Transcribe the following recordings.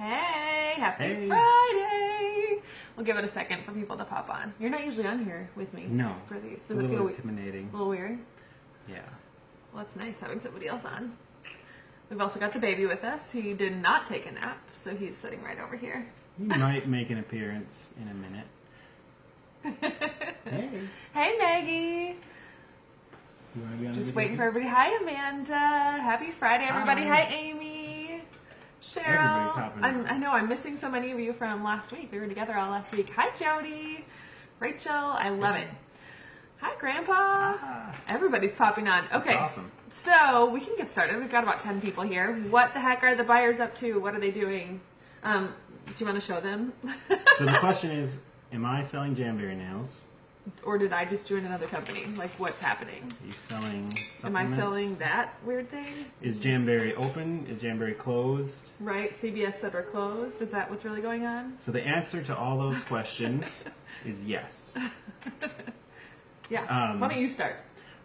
Hey, happy Hey. Friday! We'll give it a second for people to pop on. You're not usually on here with me. No. For these. It's a Does it little feel intimidating. a little weird? Yeah. Well, it's nice having somebody else on. We've also got the baby with us. He did not take a nap, so he's sitting right over here. He might make an appearance in a minute. Hey. Hey, Maggie! You want to be on Just the waiting for video? everybody. Hi, Amanda. Happy Friday, everybody. Hi. Hi, Amy. Cheryl. Everybody's hopping on. I know I'm missing so many of you from last week. We were together all last week. Hi, Jody. Rachel. I love it. Hi, Grandpa. Ah. Everybody's popping on. Okay. That's awesome. So we can get started. We've got about 10 people here. What the heck are the buyers up to? What are they doing? Do you want to show them? So the question is, am I selling Jamberry nails? Or did I just join another company? Like, what's happening? Are you selling supplements? Am I selling that weird thing? Is Jamberry open? Is Jamberry closed? Right, CBS said we're closed. Is that what's really going on? So the answer to all those questions is yes. Yeah. Why don't you start?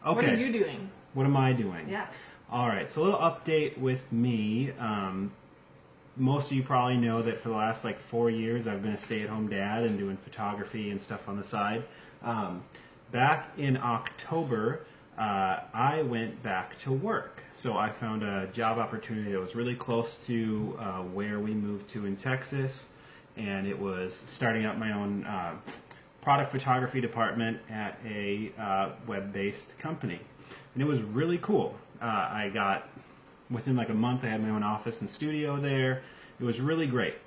Okay. What are you doing? What am I doing? Yeah. All right, so a little update with me. Most of you probably know that for the last 4 years I've been a stay-at-home dad and doing photography and stuff on the side. Back in October, I went back to work. So I found a job opportunity that was really close to where we moved to in Texas, and it was starting up my own product photography department at a web-based company. And it was really cool. I got, within a month, I had my own office and studio there. It was really great.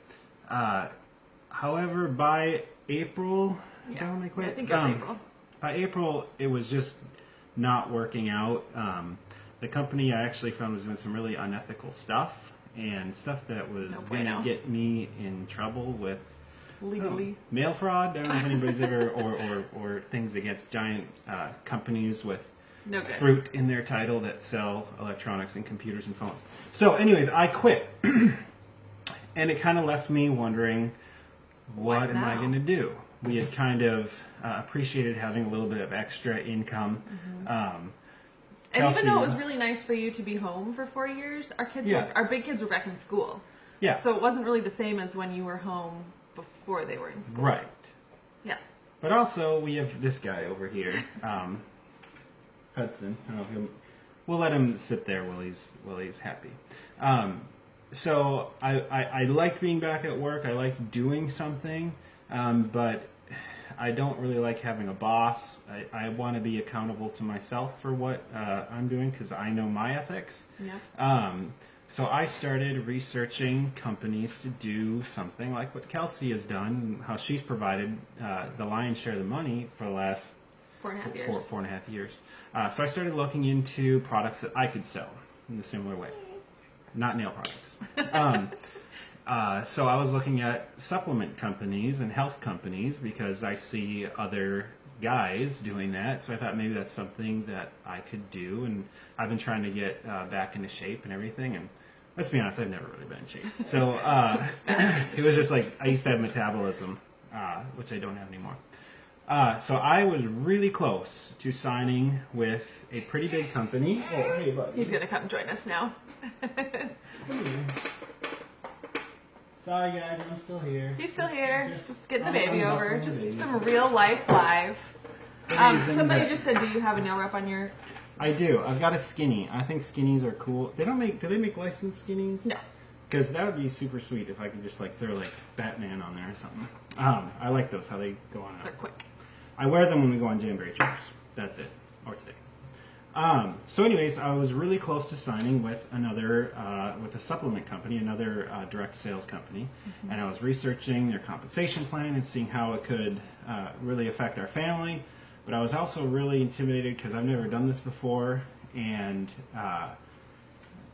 However, by April, is that when I quit? I think it was April. By April, it was just not working out. The company I actually found was doing some really unethical stuff and stuff that was going to get me in trouble with legally mail fraud. I don't know if anybody's ever, or things against giant companies with fruit in their title that sell electronics and computers and phones. So anyways, I quit. And it kind of left me wondering, what am I going to do? We had kind of appreciated having a little bit of extra income. And Kelsey, even though it was really nice for you to be home for 4 years, our kids, our big kids were back in school. Yeah. So it wasn't really the same as when you were home before they were in school. Right. Yeah. But also, we have this guy over here, Hudson. I don't know if we'll let him sit there while he's happy. So I like being back at work. I like doing something, but I don't really like having a boss. I want to be accountable to myself for what I'm doing because I know my ethics. Yeah. So I started researching companies to do something like what Kelsey has done, how she's provided the lion's share of the money for the last 4.5 years. 4.5 years. So I started looking into products that I could sell in a similar way. Not nail products. So I was looking at supplement companies and health companies because I see other guys doing that. So I thought maybe that's something that I could do. And I've been trying to get back into shape and everything. And let's be honest, I've never really been in shape. So it was just I used to have metabolism, which I don't have anymore. So I was really close to signing with a pretty big company. Oh, hey, buddy. He's going to come join us now. Sorry guys, I'm still here. He's still here. Just getting the I'm baby over. buckling Just the baby. some real life live. Somebody just said, do you have a nail rep on your... I do. I've got a skinny. I think skinnies are cool. They don't make... Do they make licensed skinnies? No. Because that would be super sweet if I could just throw Batman on there or something. I like those, how they go on. They're quick. I wear them when we go on Jamberry trips. That's it. Or today. So anyways, I was really close to signing with another, with a supplement company, another direct sales company, and I was researching their compensation plan and seeing how it could really affect our family. But I was also really intimidated because I've never done this before, and I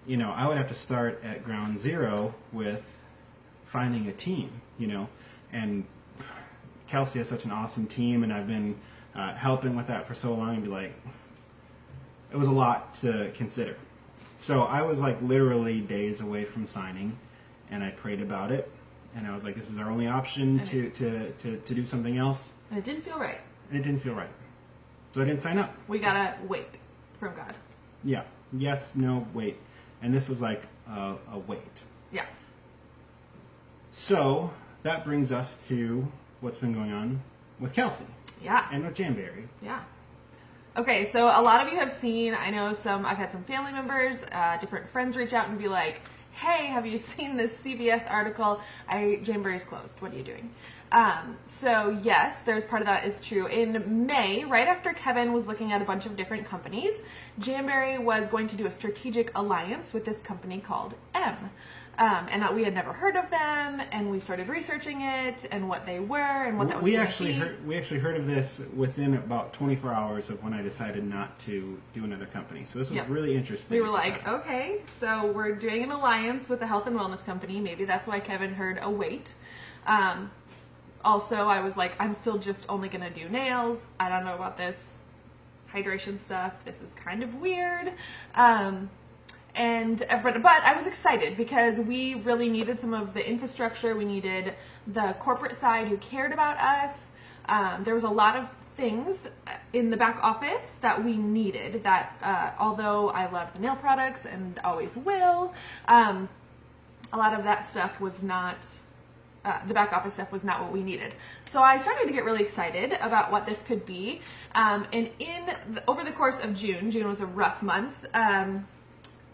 would have to start at ground zero with finding a team, and Kelsey has such an awesome team, and I've been helping with that for so long, and it was a lot to consider. So I was literally days away from signing, and I prayed about it, and I was like, this is our only option to do something else. And it didn't feel right. And it didn't feel right. So I didn't sign up. We gotta wait from God. Yeah. Yes, no, wait. And this was a wait. Yeah. So that brings us to what's been going on with Kelsey. Yeah. And with Jamberry. Yeah. Okay, so a lot of you have seen, I know I've had some family members, different friends reach out and be like, hey, have you seen this CBS article? Jamberry's closed. What are you doing? So yes, there's part of that is true. In May, right after Kevin was looking at a bunch of different companies, Jamberry was going to do a strategic alliance with this company called M. And we had never heard of them, and we started researching it and what they were and what that was going to be. We actually heard of this within about 24 hours of when I decided not to do another company. So this was really interesting. We were like, okay, so we're doing an alliance with a health and wellness company. Maybe that's why Kevin heard a wait. Also, I was like, I'm still just only going to do nails. I don't know about this hydration stuff. This is kind of weird. But I was excited because we really needed some of the infrastructure. We needed the corporate side who cared about us. There was a lot of things in the back office that we needed that, although I love the nail products and always will, a lot of that stuff was not, the back office stuff was not what we needed. So I started to get really excited about what this could be. And over the course of June was a rough month,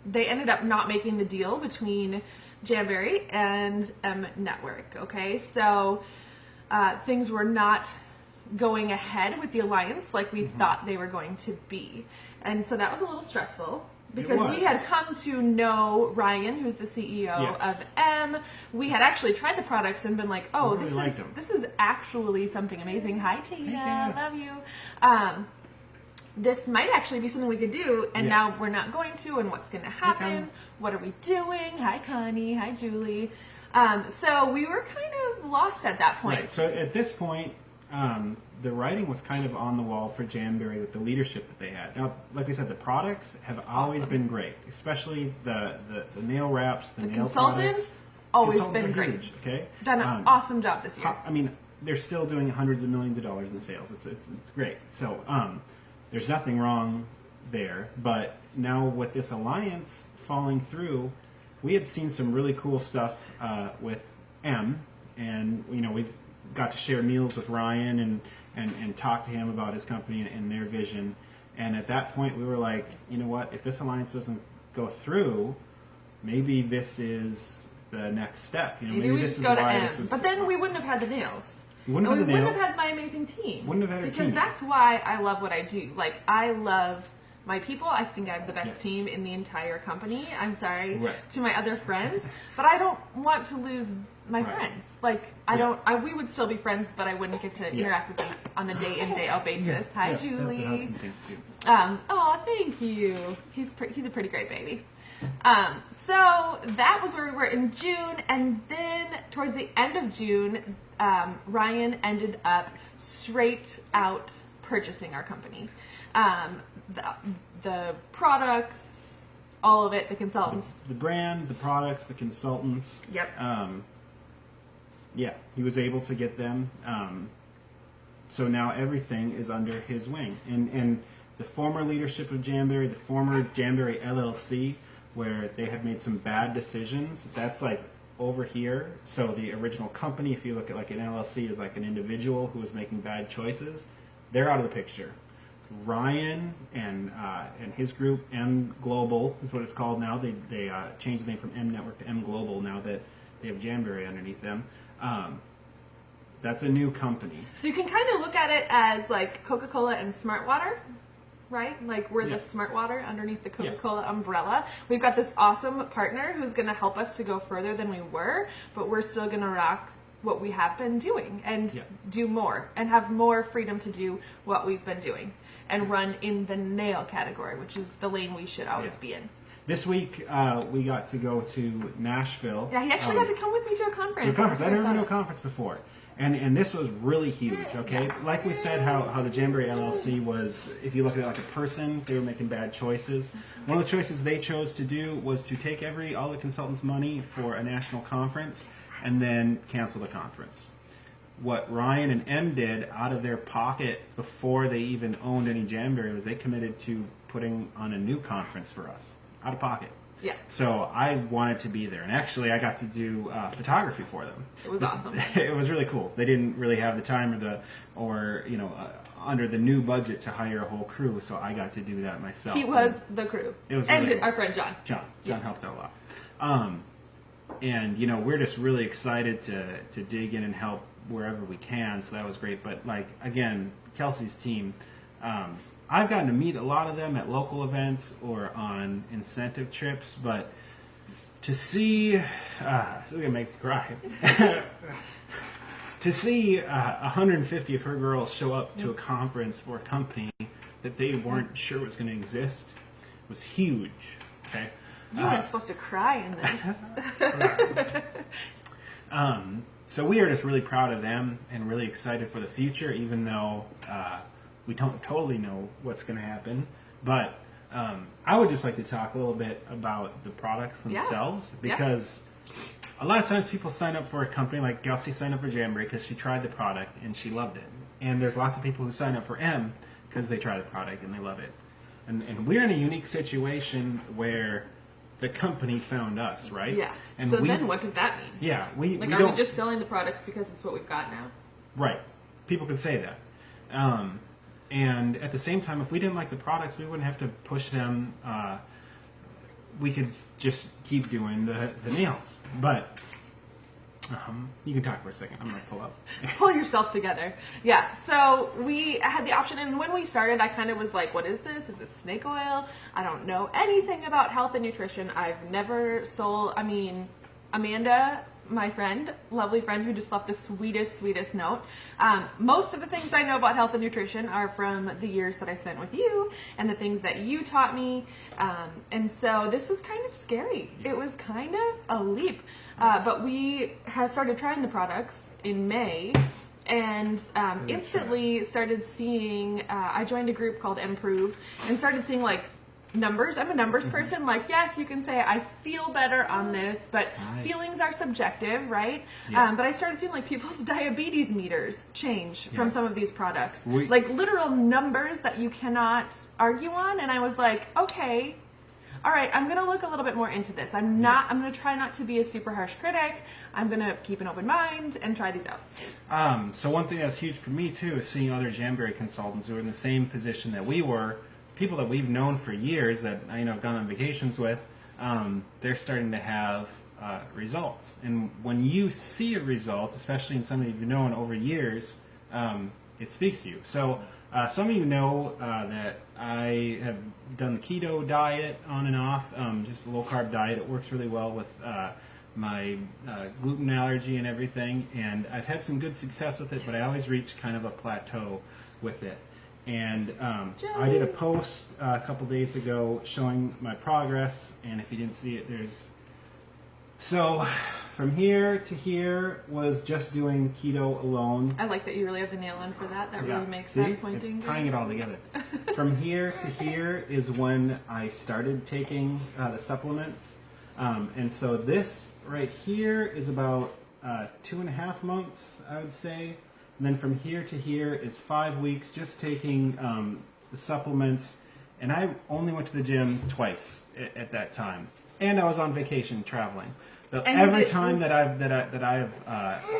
they ended up not making the deal between Jamberry and M Network, okay? So things were not going ahead with the alliance like we thought they were going to be. And so that was a little stressful because we had come to know Ryan, who's the CEO of M. We had actually tried the products and been like, oh, this is actually something amazing. Hi, Tina. Love you. This might actually be something we could do, and now we're not going to, and what's going to happen? What are we doing? Hi, Connie. Hi, Julie. So we were kind of lost at that point. Right. So at this point, the writing was kind of on the wall for Jamberry with the leadership that they had. Now, like we said, the products have always been great, especially the nail wraps, the nail consultants. Products. Always been great. Huge, okay? Done an awesome job this year. I mean, they're still doing hundreds of millions of dollars in sales. It's great. So there's nothing wrong there. But now with this alliance falling through, we had seen some really cool stuff with M, and we got to share meals with Ryan and talk to him about his company and their vision. And at that point, we were like, you know what? If this alliance doesn't go through, maybe this is the next step. Maybe we just go to M. But then we wouldn't have had the nails. We wouldn't have had my amazing team. Wouldn't have had a team. Because that's why I love what I do. Like, I love my people. I think I have the best team in the entire company. I'm sorry to my other friends, but I don't want to lose my friends. Like, we would still be friends, but I wouldn't get to interact with them on the day in, day out basis. Hi, Julie. Oh, thank you. He's a pretty great baby. So that was where we were in June, and then towards the end of June, Ryan ended up straight out purchasing our company. The products, all of it, the consultants. The brand, the products, the consultants. Yep. He was able to get them. So now everything is under his wing. And the former leadership of Jamberry, the former Jamberry LLC, where they had made some bad decisions, that's like over here. So the original company, if you look at like an LLC, is like an individual who was making bad choices. They're out of the picture. Ryan and his group, M Global is what it's called now. They changed the name from M Network to M Global now that they have Jamberry underneath them. That's a new company. So you can kind of look at it as like Coca-Cola and Smart Water, right? Like we're the Smart Water underneath the Coca-Cola umbrella. We've got this awesome partner who's going to help us to go further than we were, but we're still going to rock what we have been doing and do more and have more freedom to do what we've been doing and run in the nail category, which is the lane we should always be in. This week, we got to go to Nashville. Yeah, he actually got to come with me to a conference. I'd never been to a conference before. And this was really huge, okay? Yeah. Like we said, how the Jamberry LLC was, if you look at it like a person, they were making bad choices. One of the choices they chose to do was to take all the consultants' money for a national conference and then cancel the conference. What Ryan and M did out of their pocket before they even owned any Jamberry was they committed to putting on a new conference for us, out of pocket. Yeah. So I wanted to be there, and actually I got to do photography for them. It was awesome. It was really cool. They didn't really have the time or under the new budget to hire a whole crew, so I got to do that myself. He was the crew. It was and really cool. Our friend John. John Yes. helped out a lot. And we're just really excited to dig in and help wherever we can. So that was great. But like again, Kelsey's team, I've gotten to meet a lot of them at local events or on incentive trips. But to see, this is gonna make me cry. To see 150 of her girls show up to a conference for a company that they weren't sure was going to exist was huge. Okay. You weren't supposed to cry in this. So we are just really proud of them and really excited for the future, even though we don't totally know what's going to happen. But I would just like to talk a little bit about the products themselves, because a lot of times people sign up for a company, like Kelsey signed up for Jamberry because she tried the product and she loved it. And there's lots of people who sign up for M because they try the product and they love it. And we're in a unique situation where the company found us, right? Yeah. And so then what does that mean? Yeah. We are we just selling the products because it's what we've got now? Right. People could say that. And at the same time, if we didn't like the products, we wouldn't have to push them. We could just keep doing the nails. But you can talk for a second. I'm going to pull up. Pull yourself together. Yeah, so we had the option, and when we started, I kind of was like, what is this? Is this snake oil? I don't know anything about health and nutrition. I've never sold, Amanda, my friend, lovely friend who just left the sweetest note. Most of the things I know about health and nutrition are from the years that I spent with you and the things that you taught me. And so this was kind of scary. It was kind of a leap. But we have started trying the products in May and instantly started seeing, I joined a group called Improve and started seeing like numbers. I'm a numbers person. Like, yes, you can say I feel better on this, but feelings are subjective, right? Yeah. But I started seeing like people's diabetes meters change from some of these products, like literal numbers that you cannot argue on. And I was like, okay, all right, I'm gonna look a little bit more into this. I'm gonna try not to be a super harsh critic. I'm gonna keep an open mind and try these out. So one thing that's huge for me too is seeing other Jamberry consultants who are in the same position that we were. People that we've known for years that I've gone on vacations with, they're starting to have results. And when you see a result, especially in somebody you've known over years, it speaks to you. So some of you know that I have done the keto diet on and off, just a low carb diet. It works really well with my gluten allergy and everything. And I've had some good success with it, but I always reach kind of a plateau with it. And I did a post a couple days ago showing my progress, and if you didn't see it, so from here to here was just doing keto alone. I like that you really have the nail on for that. That really makes See? that pointing. It's tying it all together. From here to here is when I started taking the supplements. And so this right here is about 2.5 months, I would say. And then from here to here is 5 weeks just taking the supplements. And I only went to the gym twice at that time. And I was on vacation traveling. But every time that I've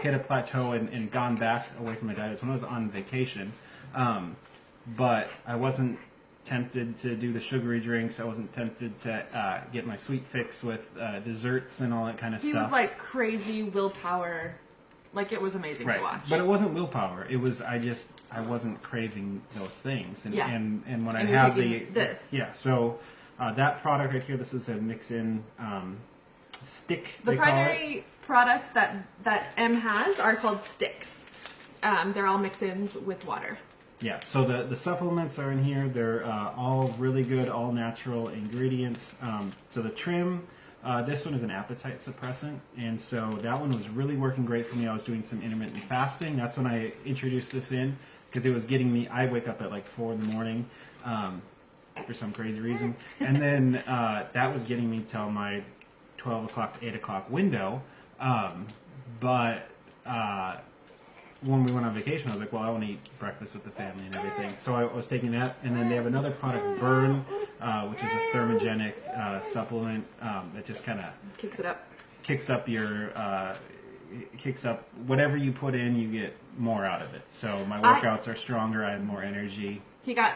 hit a plateau and gone back away from my diet is when I was on vacation. But I wasn't tempted to do the sugary drinks. I wasn't tempted to get my sweet fix with desserts and all that kind of stuff. He was like crazy willpower. Like, it was amazing to watch. But it wasn't willpower. It was I wasn't craving those things. And and when I you're have taking this. Yeah, so that product right here, this is a mix-in stick. The primary products that M has are called sticks. They're all mix-ins with water. Yeah, so the supplements are in here. They're all really good, all natural ingredients. So the trim, this one is an appetite suppressant, and so that one was really working great for me. I was doing some intermittent fasting. That's when I introduced this in, because it was getting me, I wake up at like 4 in the morning for some crazy reason. And then that was getting me till my 12 o'clock to 8 o'clock window. But when we went on vacation, I was like, well, I want to eat breakfast with the family and everything. So I was taking that, and then they have another product, Burn, which is a thermogenic supplement that just kind of Kicks it up. kicks up your kicks up whatever you put in. You get more out of it. So my workouts are stronger. I have more energy. He got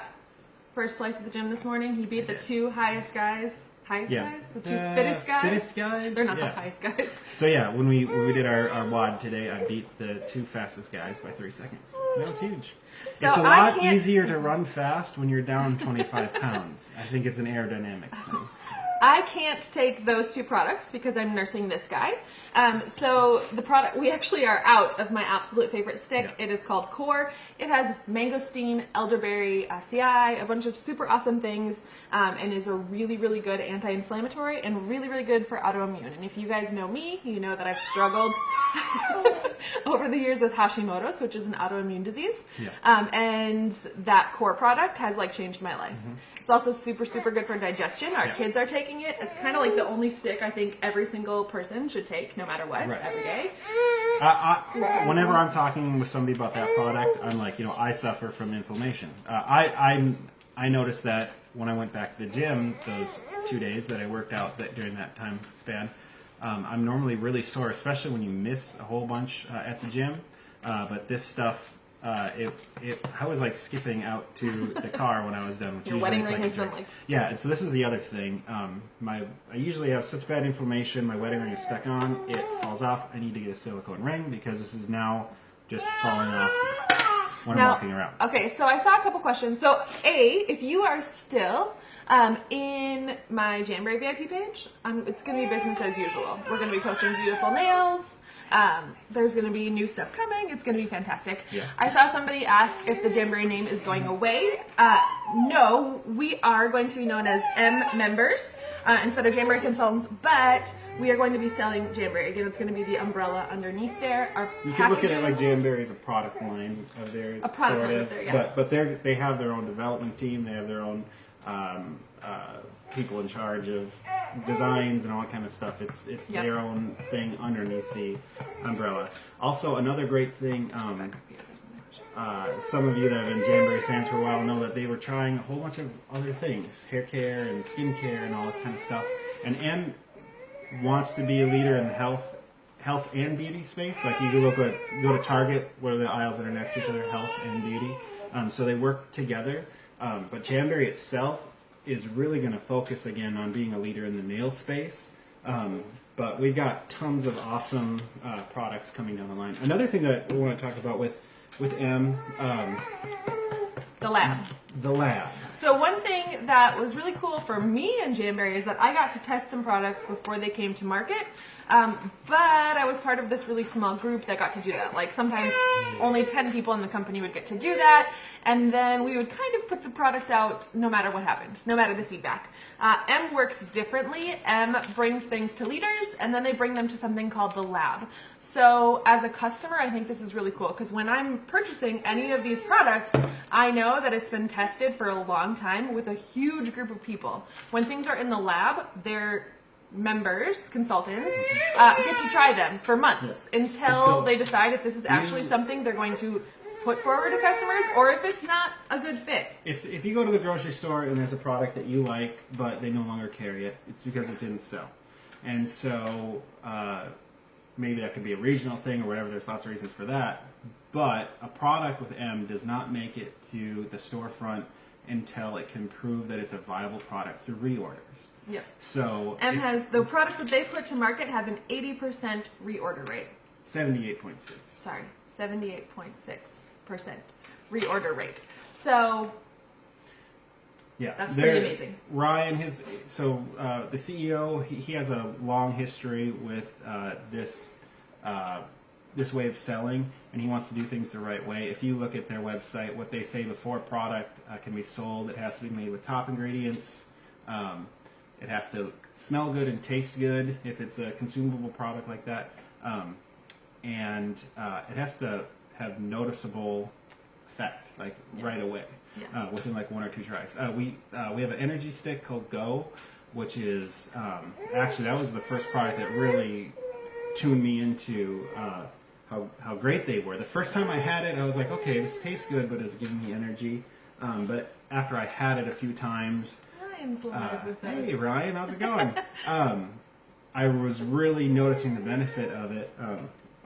first place at the gym this morning. He beat the two highest guys. Guys? The two fittest guys? Fittest guys? They're not the highest guys. So yeah, when we did our WOD today, I beat the two fastest guys by 3 seconds. That was huge. So it's a lot easier to run fast when you're down 25 pounds. I think it's an aerodynamics thing. I can't take those two products because I'm nursing this guy. So the product, we actually are out of my absolute favorite stick. Yeah. It is called Core. It has mangosteen, elderberry, CI, a bunch of super awesome things, and is a really, really good anti-inflammatory and really, really good for autoimmune. And if you guys know me, you know that I've struggled over the years with Hashimoto's, which is an autoimmune disease. Yeah. And that Core product has like changed my life. Mm-hmm. It's also super, super good for digestion. Our kids are taking it. It's kind of like the only stick I think every single person should take, no matter what, every day. Whenever I'm talking with somebody about that product, I'm like, I suffer from inflammation. I noticed that when I went back to the gym, those 2 days that I worked out during that time span, I'm normally really sore, especially when you miss a whole bunch at the gym. But this stuff, I was like skipping out to the car when I was done. Your wedding ring has been like... Yeah, and so this is the other thing. I usually have such bad inflammation, my wedding ring is stuck on, it falls off. I need to get a silicone ring because this is now just falling off when I'm walking around. Okay, so I saw a couple questions. So if you are still in my Jamberry VIP page, it's going to be business as usual. We're going to be posting beautiful nails. There's going to be new stuff coming. It's going to be fantastic. Yeah. I saw somebody ask if the Jamberry name is going away. No, we are going to be known as M members instead of Jamberry consultants, but we are going to be selling Jamberry. Again, it's going to be the umbrella underneath there. You can look at it like Jamberry is a product line of theirs, a product line of theirs, yeah. But they have their own development team. They have their own people in charge of designs and all that kind of stuff. It's their own thing underneath the umbrella. Also, another great thing, some of you that have been Jamberry fans for a while know that they were trying a whole bunch of other things, hair care and skin care and all this kind of stuff. And M wants to be a leader in the health and beauty space. Like you go to Target, what are the aisles that are next to each other? Health and beauty. So they work together. But Jamberry itself is really going to focus again on being a leader in the nail space. But we've got tons of awesome products coming down the line. Another thing that we want to talk about with M, the lab. The lab. So one thing that was really cool for me in Jamberry is that I got to test some products before they came to market. But I was part of this really small group that got to do that. Like sometimes only 10 people in the company would get to do that. And then we would kind of put the product out no matter what happened, no matter the feedback. M works differently. M brings things to leaders and then they bring them to something called the lab. So as a customer, I think this is really cool because when I'm purchasing any of these products, I know that it's been tested for a long time with a huge group of people. When things are in the lab, they're members, consultants, get to try them for months until they decide if this is actually something they're going to put forward to customers or if it's not a good fit. If you go to the grocery store and there's a product that you like but they no longer carry it, it's because it didn't sell. And so maybe that could be a regional thing or whatever, there's lots of reasons for that. But a product with M does not make it to the storefront until it can prove that it's a viable product through reorders. Yeah. So M has the products that they put to market have an 80% reorder rate. 78.6. Sorry, 78.6% reorder rate. So yeah, that's pretty amazing. Ryan, the CEO, he has a long history with this way of selling, and he wants to do things the right way. If you look at their website, what they say before a product can be sold, it has to be made with top ingredients. It has to smell good and taste good if it's a consumable product like that. And it has to have noticeable effect, like right away, within like 1 or 2 tries. We have an energy stick called Go, which is, actually that was the first product that really tuned me into how how great they were. The first time I had it, I was like, okay, this tastes good, but it's giving me energy. But after I had it a few times, Ryan's live with us. hey Ryan, how's it going? I was really noticing the benefit of it.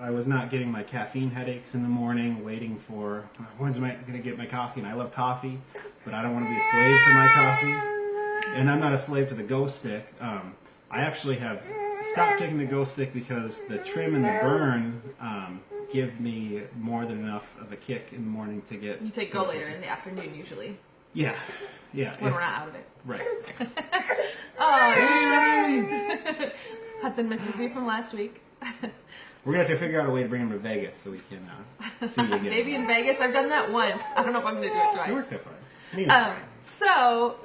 I was not getting my caffeine headaches in the morning, waiting for when's I going to get my coffee. And I love coffee, but I don't want to be a slave to my coffee. And I'm not a slave to the Go Stick. I actually have stopped taking the Go Stick because the trim and the burn give me more than enough of a kick in the morning to get. You take Go later in the afternoon usually. Yeah. When we're not out of it. Right. Oh, Hudson misses you from last week. We're going to have to figure out a way to bring him to Vegas so we can see you again. Maybe in Vegas. I've done that once. I don't know if I'm going to do it twice. It worked out fine. So,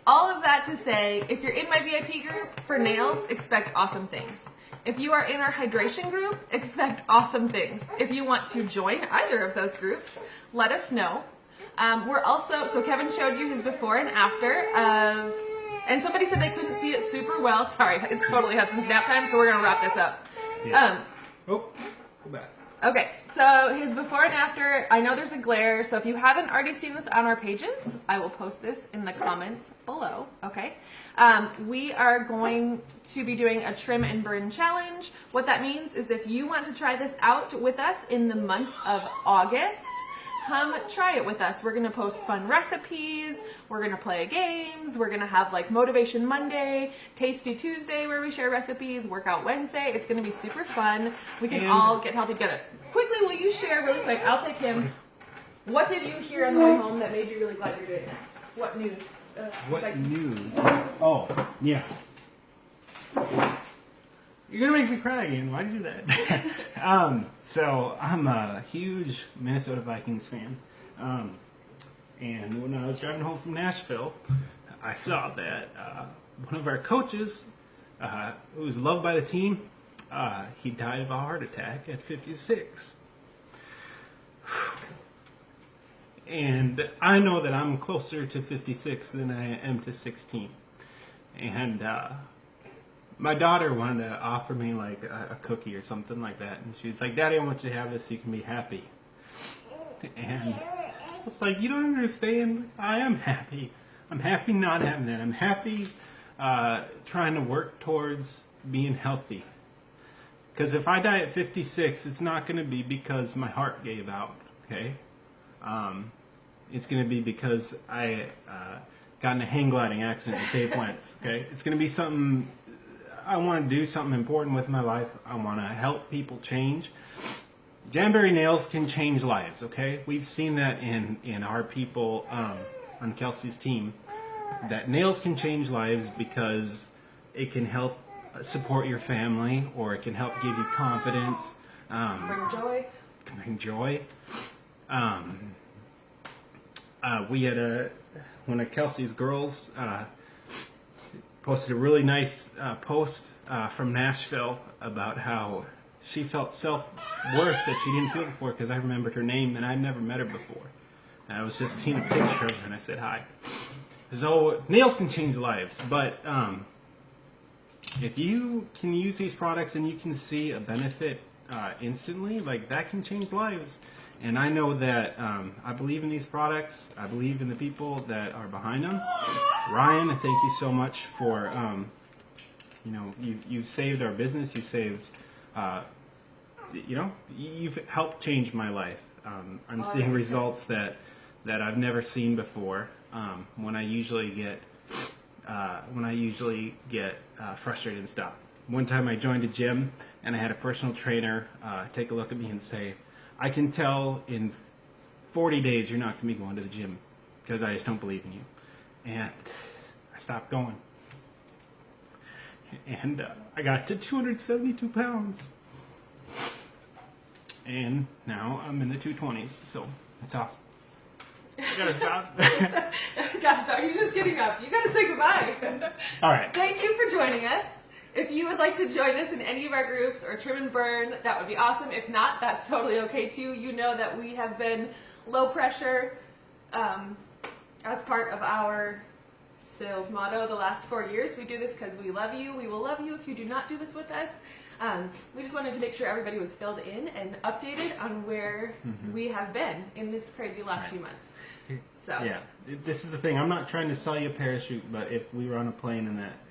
all of that to say, if you're in my VIP group for nails, expect awesome things. If you are in our hydration group, expect awesome things. If you want to join either of those groups, let us know. We're also, so Kevin showed you his before and after of, and somebody said they couldn't see it super well. Sorry, it's totally Hudson's nap time, so we're going to wrap this up. Yeah. Go back. Okay, so his before and after, I know there's a glare, so if you haven't already seen this on our pages, I will post this in the comments below, okay? We are going to be doing a trim and burn challenge. What that means is if you want to try this out with us in the month of August, come try it with us. We're going to post fun recipes, we're going to play games, we're going to have like Motivation Monday, Tasty Tuesday where we share recipes, Workout Wednesday. It's going to be super fun. We can all get healthy together. Quickly, will you share really quick? I'll take him. What did you hear on the way home that made you really glad you're doing this? What news? News? Oh, yeah. You're going to make me cry again. Why'd you do that? So I'm a huge Minnesota Vikings fan. And when I was driving home from Nashville, I saw that one of our coaches, who was loved by the team, he died of a heart attack at 56. And I know that I'm closer to 56 than I am to 16. And my daughter wanted to offer me like a cookie or something like that. And she was like, Daddy, I want you to have this so you can be happy. And it's like, you don't understand. I am happy. I'm happy not having that. I'm happy trying to work towards being healthy. Because if I die at 56, it's not going to be because my heart gave out, okay? It's going to be because I got in a hang gliding accident with Dave Wentz, okay? It's going to be something, I want to do something important with my life. I want to help people change. Jamberry nails can change lives, okay? We've seen that in our people on Kelsey's team, that nails can change lives because it can help support your family, or it can help give you confidence. Bring joy. Bring joy. We had one of Kelsey's girls posted a really nice post from Nashville about how she felt self-worth that she didn't feel before, because I remembered her name and I'd never met her before. And I was just seeing a picture of her and I said hi. So nails can change lives, but if you can use these products and you can see a benefit instantly, like that can change lives. And I know that I believe in these products. I believe in the people that are behind them. Ryan, thank you so much for, you saved our business. You saved, you've helped change my life. I'm seeing results that I've never seen before. When I usually get frustrated and stop. One time I joined a gym and I had a personal trainer take a look at me and say, I can tell in 40 days you're not going to be going to the gym because I just don't believe in you. And I stopped going. And I got to 272 pounds. And now I'm in the 220s, so it's awesome. You gotta stop. Gotta stop. He's just getting up. You gotta say goodbye. All right. Thank you for joining us. If you would like to join us in any of our groups or trim and burn, that would be awesome. If not, that's totally okay too. You know that we have been low pressure as part of our sales motto the last 4 years. We do this because we love you. We will love you if you do not do this with us. We just wanted to make sure everybody was filled in and updated on where we have been in this crazy last few months. So yeah, this is the thing. I'm not trying to sell you a parachute, but if we were on a plane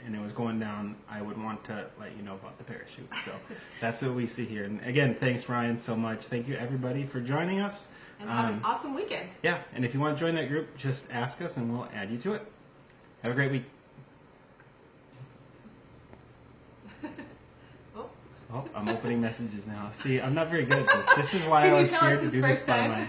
and it was going down, I would want to let you know about the parachute. So that's what we see here. And again, thanks Ryan so much. Thank you everybody for joining us. And have an awesome weekend. Yeah, and if you want to join that group, just ask us and we'll add you to it. Have a great week. Oh, I'm opening messages now. See, I'm not very good at this. This is why I was scared to do this by myself.